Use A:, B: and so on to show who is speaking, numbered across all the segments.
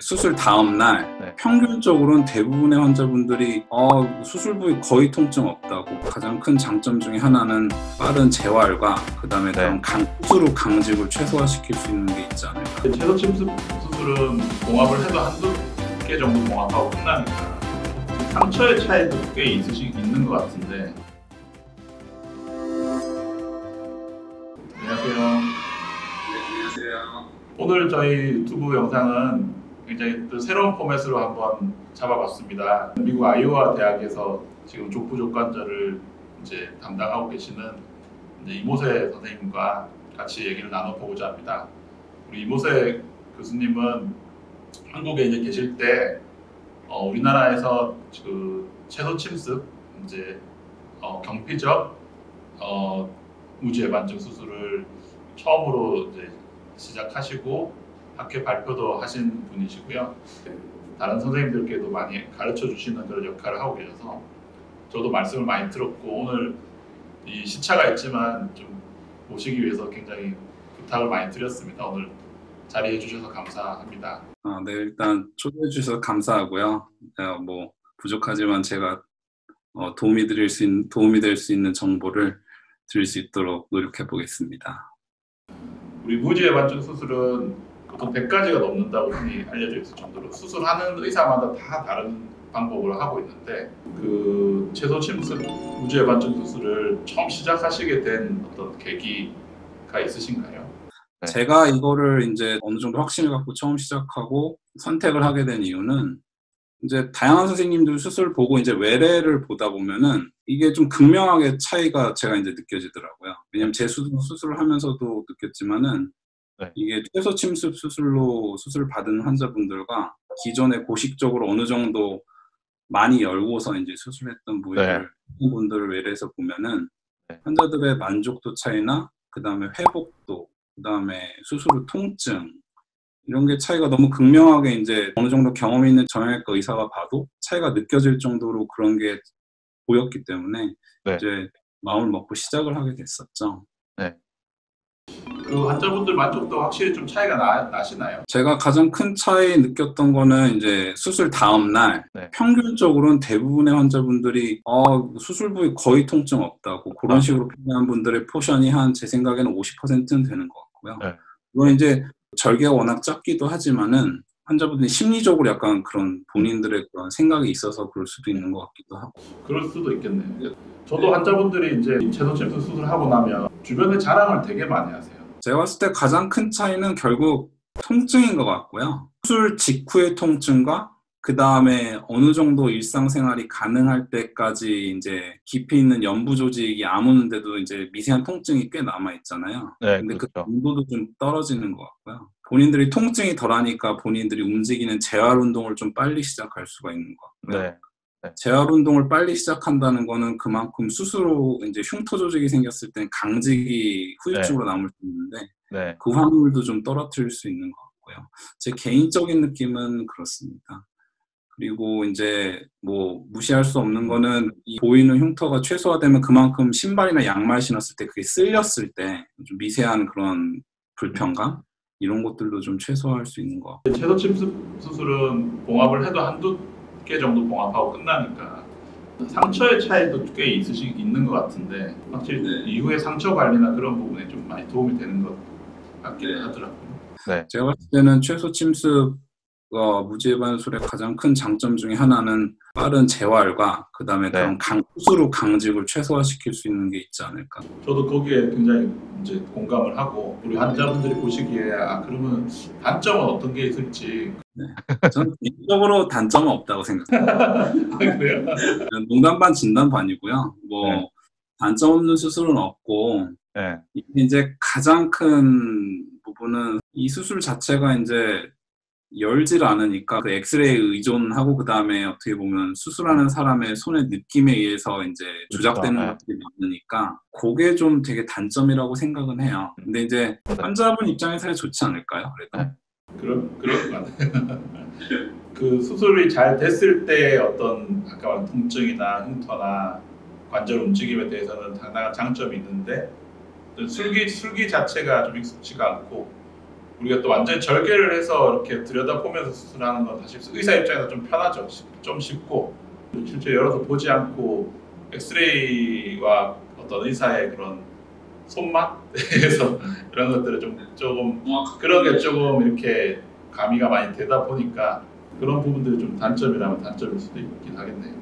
A: 수술 다음 날
B: 네.
A: 평균적으로는 대부분의 환자분들이 수술 부위 거의 통증 없다고. 가장 큰 장점 중에 하나는 빠른 재활과 그다음에 그런 수술 후 강직을 최소화시킬 수 있는 게 있지 않을까.
C: 채소 침습 수술은 봉합을 해도 한두 개 정도 봉합하고 끝나니까 상처의 차이도 꽤 있는 것 같은데. 안녕하세요.
A: 네, 안녕하세요.
C: 오늘 저희 유튜브 영상은 굉장히 또 새로운 포맷으로 한번 잡아봤습니다. 미국 아이오와 대학에서 지금 족부족관절을 이제 담당하고 계시는 이제 이모세 선생님과 같이 얘기를 나눠보고자 합니다. 우리 이모세 교수님은 한국에 이제 계실 때 우리나라에서 그 채소 침습 이제 경피적 무지해반증 수술을 처음으로 이제 시작하시고 학회 발표도 하신 분이시고요. 다른 선생님들께도 많이 가르쳐 주시는 그런 역할을 하고 계셔서 저도 말씀을 많이 들었고, 오늘 이 시차가 있지만 좀 모시기 위해서 굉장히 부탁을 많이 드렸습니다. 오늘 자리해 주셔서 감사합니다.
A: 네, 일단 초대해 주셔서 감사하고요. 뭐 부족하지만 제가 도움이 될 수 있는 정보를 드릴 수 있도록 노력해 보겠습니다.
C: 우리 무지해반증 수술은 보통 100가지가 넘는다고 흔히 알려져 있을 정도로 수술하는 의사마다 다 다른 방법을 하고 있는데, 그 채소 침습 무지해반증 수술을 처음 시작하시게 된 어떤 계기가 있으신가요?
A: 네. 제가 이거를 이제 어느 정도 확신을 갖고 처음 시작하고 선택을 하게 된 이유는, 이제 다양한 선생님들 수술 보고 이제 외래를 보다 보면은 이게 좀 극명하게 차이가 제가 이제 느껴지더라고요. 왜냐면 제 수술을 하면서도 느꼈지만은 이게 채소 침습 수술로 수술 받은 환자분들과 기존에 고식적으로 어느 정도 많이 열고서 이제 수술했던 부위를 분들을 외래에서 보면은 환자들의 만족도 차이나 그다음에 회복도, 그다음에 수술 후 통증, 이런 게 차이가 너무 극명하게 이제 어느 정도 경험 있는 정형외과 의사가 봐도 차이가 느껴질 정도로 그런 게 보였기 때문에 이제 마음을 먹고 시작을 하게 됐었죠.
C: 그 환자분들 만족도 확실히 좀 차이가 나시나요?
A: 제가 가장 큰 차이 느꼈던 거는 이제 수술 다음 날 평균적으로는 대부분의 환자분들이 수술 부위 거의 통증 없다고, 그런 식으로 표현한 분들의 포션이 한 제 생각에는 50%는 되는 것 같고요. 물론 이제 절개가 워낙 작기도 하지만은 환자분들이 심리적으로 약간 그런 본인들의 그런 생각이 있어서 그럴 수도 있는 것 같기도 하고.
C: 그럴 수도 있겠네요. 저도 환자분들이 이제 채소 침습 수술하고 나면 주변에 자랑을 되게 많이 하세요.
A: 제가 봤을 때 가장 큰 차이는 결국 통증인 것 같고요. 수술 직후의 통증과 그 다음에 어느 정도 일상생활이 가능할 때까지 이제 깊이 있는 연부 조직이 아무는데도 이제 미세한 통증이 꽤 남아있잖아요. 근데 그 정도도 좀 떨어지는 것 같고요. 본인들이 통증이 덜하니까 본인들이 움직이는 재활 운동을 좀 빨리 시작할 수가 있는 것 같고요. 재활 운동을 빨리 시작한다는 거는 그만큼 수술 후 이제 흉터 조직이 생겼을 땐 강직이 후유증으로 남을 수 있는데 그 확률도 좀 떨어뜨릴 수 있는 것 같고요. 제 개인적인 느낌은 그렇습니다. 그리고 이제 뭐 무시할 수 없는 거는 이 보이는 흉터가 최소화되면 그만큼 신발이나 양말 신었을 때 그게 쓸렸을 때 좀 미세한 그런 불편감, 이런 것들도 좀 최소화할 수 있는 것 같고.
C: 채소 침습 수술은 봉합을 해도 한두 개 정도 봉합하고 끝나니까 상처의 차이도 꽤 있는 것 같은데, 확실히 이후에 상처 관리나 그런 부분에 좀 많이 도움이 되는 것 같기는 하더라고요.
A: 제가 봤을 때는 채소 침습 무지해반술의 가장 큰 장점 중에 하나는 빠른 재활과 그 다음에 그런 수술 후 강직을 최소화시킬 수 있는 게 있지 않을까.
C: 저도 거기에 굉장히 이제 공감을 하고, 우리 환자분들이 보시기에 그러면 단점은 어떤 게 있을지.
A: 저는 개인적으로 단점은 없다고 생각합니다.
C: 그래요?
A: 농담 반 진담 반이고요. 뭐 단점 없는 수술은 없고, 이제 가장 큰 부분은 이 수술 자체가 이제 열질 않으니까 그 엑스레이 의존하고 그 다음에 어떻게 보면 수술하는 사람의 손의 느낌에 의해서 이제 조작되는 것들이 많으니까 그게 좀 되게 단점이라고 생각은 해요. 근데 이제 환자분 입장에서는 좋지 않을까요? 그래도?
C: 그럴 것 같아요. 그 수술이 잘 됐을 때 어떤 아까 말한 통증이나 흉터나 관절 움직임에 대해서는 상당한 장점이 있는데, 술기 자체가 좀 익숙지가 않고 우리가 또 완전히 절개를 해서 이렇게 들여다보면서 수술하는 건 사실 의사 입장에서 좀 편하죠. 좀 쉽고 실제 열어서 보지 않고 엑스레이와 어떤 의사의 그런 손맛에서 이런 것들을 조금 그런 게 조금 이렇게 가미가 많이 되다 보니까 그런 부분들이 좀 단점이라면 단점일 수도 있긴 하겠네요.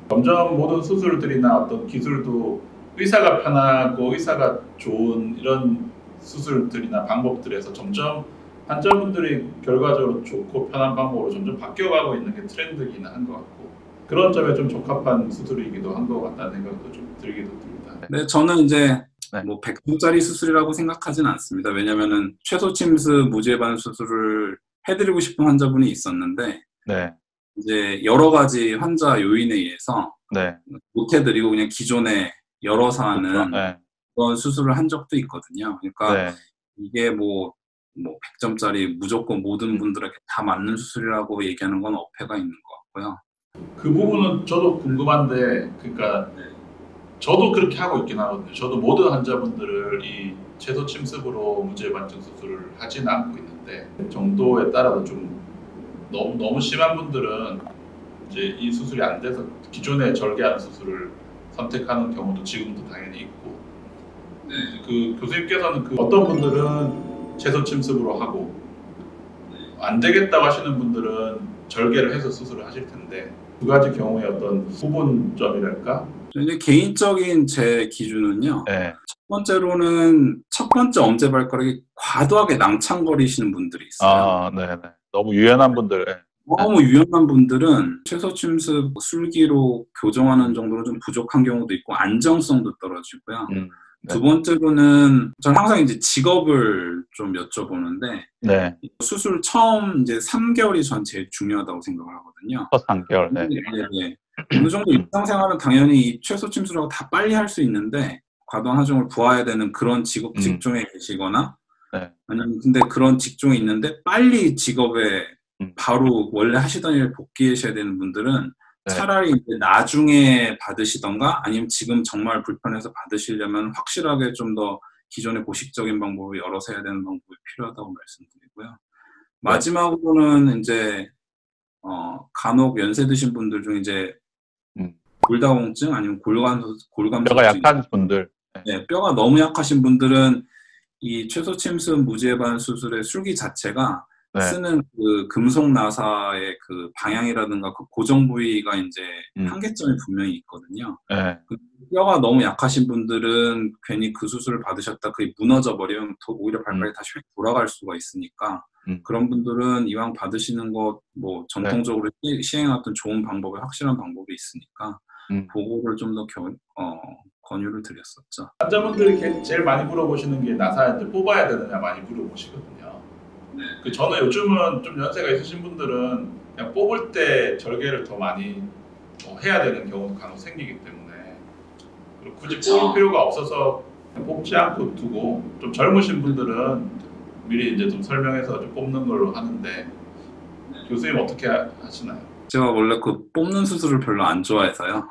C: 점점 모든 수술들이나 어떤 기술도 의사가 편하고 의사가 좋은 이런 수술들이나 방법들에서 점점 환자분들이 결과적으로 좋고 편한 방법으로 점점 바뀌어가고 있는 게 트렌드이긴 한 것 같고 그런 점에 좀 적합한 수술이기도 한 것 같다는 생각도 좀 들기도 듭니다.
A: 네, 저는 이제 뭐 100분짜리 수술이라고 생각하진 않습니다. 왜냐면은 최소 침습 무죄반 수술을 해드리고 싶은 환자분이 있었는데
B: 네.
A: 이제 여러 가지 환자 요인에 의해서
B: 네.
A: 못 해드리고 그냥 기존에 열어서 하는
B: 네.
A: 그런 수술을 한 적도 있거든요. 그러니까
B: 네.
A: 이게 뭐 100점짜리 무조건 모든 분들에게 다 맞는 수술이라고 얘기하는 건 어폐가 있는 것 같고요.
C: 그 부분은 저도 궁금한데, 그러니까 저도 그렇게 하고 있긴 하거든요. 저도 모든 환자분들을 이 최소 침습으로 무죄 반증 수술을 하지는 않고 있는데 정도에 따라서 좀 너무 심한 분들은 이제 이 수술이 안 돼서 기존에 절개하는 수술을 선택하는 경우도 지금도 당연히 있고, 그 교수님께서는 그 어떤 분들은 최소 침습으로 하고 안 되겠다고 하시는 분들은 절개를 해서 수술을 하실 텐데 두 가지 경우의 어떤 구분점이랄까?
A: 이제 개인적인 제 기준은요.
B: 네.
A: 첫 번째로는 첫 번째 엄지 발가락이 과도하게 낭창거리시는 분들이 있어요.
B: 아, 네. 너무 유연한 분들. 네.
A: 너무 유연한 분들은 최소 침습 술기로 교정하는 정도로 좀 부족한 경우도 있고 안정성도 떨어지고요.
B: 네.
A: 두 번째로는 저는 항상 이제 직업을 좀 여쭤보는데
B: 네.
A: 수술 처음 이제 3개월이 전 제일 중요하다고 생각을 하거든요.
B: 첫 3개월. 네.
A: 네. 어느 정도 일상생활은 당연히 이 최소 침술하고 다 빨리 할 수 있는데 과도한 하중을 부어야 되는 그런 직종에 계시거나
B: 네.
A: 아니면 근데 그런 직종이 있는데 빨리 직업에 바로 원래 하시던 일 복귀하셔야 되는 분들은
B: 네.
A: 차라리 이제 나중에 받으시던가 아니면 지금 정말 불편해서 받으시려면 확실하게 좀 더 기존의 고식적인 방법을 열어서 해야 되는 방법이 필요하다고 말씀드리고요. 마지막으로는 이제 간혹 연세 드신 분들 중 이제 골다공증 아니면 골감소증
B: 뼈가 약한 분들,
A: 네, 뼈가 너무 약하신 분들은 이 최소 침습 무죄반 수술의 술기 자체가
B: 네.
A: 쓰는 그 금속 나사의 그 방향이라든가 그 고정 부위가 이제 한계점이 분명히 있거든요.
B: 네.
A: 뼈가 너무 약하신 분들은 괜히 그 수술을 받으셨다 그게 무너져 버리면 오히려 발가락이 다시 돌아갈 수가 있으니까 그런 분들은 이왕 받으시는 것 뭐 전통적으로 시행해왔던 좋은 방법에 확실한 방법이 있으니까 그거를 좀 더 권유를 드렸었죠.
C: 환자분들이 제일 많이 물어보시는 게 나사 뽑아야 되느냐 많이 물어보시거든요. 네. 저는 요즘은 좀 연세가 있으신 분들은 그냥 뽑을 때 절개를 더 많이 해야 되는 경우도 간혹 생기기 때문에 굳이 뽑을 필요가 없어서 뽑지 않고 두고 좀 젊으신 분들은 미리 이제 좀 설명해서 좀 뽑는 걸로 하는데 교수님 어떻게 하시나요?
A: 제가 원래 그 뽑는 수술을 별로 안 좋아해서요.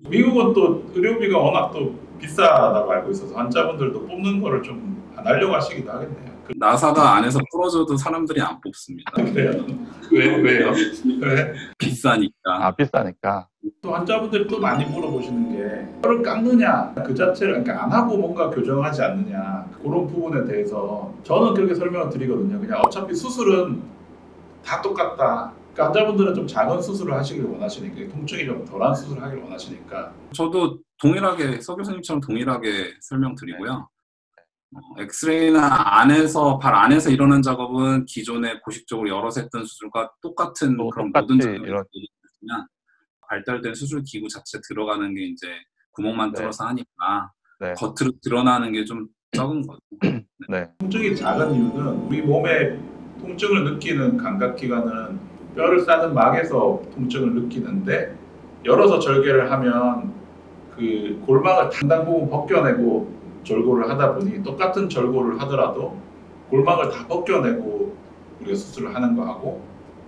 C: 미국은 또 의료비가 워낙 또 비싸다고 알고 있어서 환자분들도 뽑는 거를 좀 안 하려고 하시기도 하겠네요.
A: 나사가 안에서 부러져도 사람들이 안 뽑습니다.
C: 그래요? 왜요? 왜?
A: 비싸니까.
B: 아, 비싸니까.
C: 또 환자분들이 또 많이 물어보시는 게 뼈를 깎느냐 그 자체를 그러니까 안 하고 뭔가 교정하지 않느냐 그런 부분에 대해서 저는 그렇게 설명을 드리거든요. 그냥 어차피 수술은 다 똑같다. 그러니까 환자분들은 좀 작은 수술을 하시길 원하시니까 통증이 좀 덜한 수술을 하길 원하시니까
A: 저도 동일하게 서 교수님처럼 동일하게 설명드리고요. 엑스레이나 안에서 발 안에서 일어난 작업은 기존에 고식적으로 열어서 했던 수술과 똑같은 그런 모든 작업을 일어나지만 발달된 수술 기구 자체 들어가는 게 이제 구멍만 뚫어서 하니까 겉으로 드러나는 게 좀 적은 거죠.
B: 네.
C: 통증이 작은 이유는 우리 몸에 통증을 느끼는 감각기관은 뼈를 싸는 막에서 통증을 느끼는데 열어서 절개를 하면 그 골막을 상당 부분 벗겨내고 절골을 하다 보니 똑같은 절골을 하더라도 골막을 다 벗겨내고 우리가 수술을 하는 거하고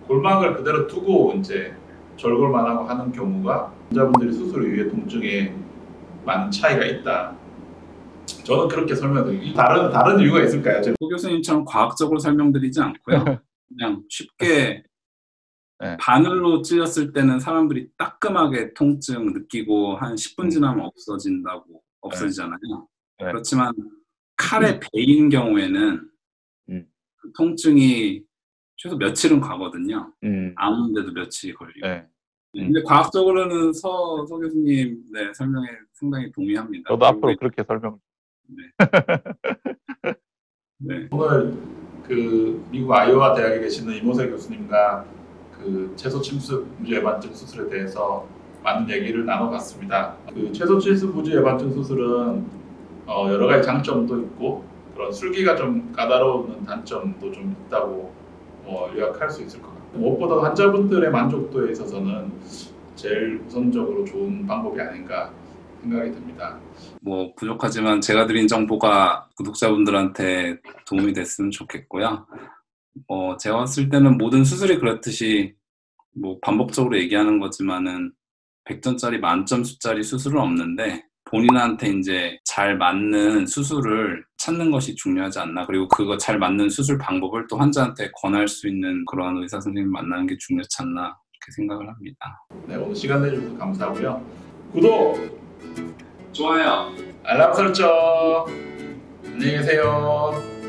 C: 골막을 그대로 두고 이제 절골만 하고 하는 경우가 환자분들이 수술 이후에 통증에 많은 차이가 있다. 저는 그렇게 설명드리기 다른 이유가 있을까요?
A: 소 교수님처럼 과학적으로 설명드리지 않고요. 그냥 쉽게
B: 네.
A: 바늘로 찔렸을 때는 사람들이 따끔하게 통증 느끼고 한 10분 지나면 없어지잖아요.
B: 네.
A: 그렇지만 칼에 베인 경우에는 그 통증이 최소 며칠은 가거든요. 아무데도 며칠이 걸리고.
B: 네.
A: 근데 과학적으로는 서 교수님 설명에 상당히 동의합니다.
B: 저도 앞으로 그렇게 설명.
A: 네.
C: 오늘 그 미국 아이오와 대학에 계시는 이모세 교수님과 그 채소 침습 부주 예방증 수술에 대해서 많은 얘기를 나눠봤습니다. 그 채소 침습 부주 예방증 수술은 여러 가지 장점도 있고 그런 술기가 좀 까다로운 단점도 좀 있다고 요약할 수 있을 것 같아요. 무엇보다 환자분들의 만족도에 있어서는 제일 우선적으로 좋은 방법이 아닌가 생각이 듭니다.
A: 뭐 부족하지만 제가 드린 정보가 구독자분들한테 도움이 됐으면 좋겠고요. 제가 봤을 때는 모든 수술이 그렇듯이 뭐 반복적으로 얘기하는 거지만은 100점짜리 만점짜리 수술은 없는데 본인한테 이제 잘 맞는 수술을 찾는 것이 중요하지 않나. 그리고 그거 잘 맞는 수술 방법을 또 환자한테 권할 수 있는 그런 의사 선생님 만나는 게 중요하지 않나 그렇게 생각을 합니다.
C: 네, 오늘 시간 내주셔서 감사하고요. 구독,
A: 좋아요.
C: 알람 설정, 안녕히 계세요.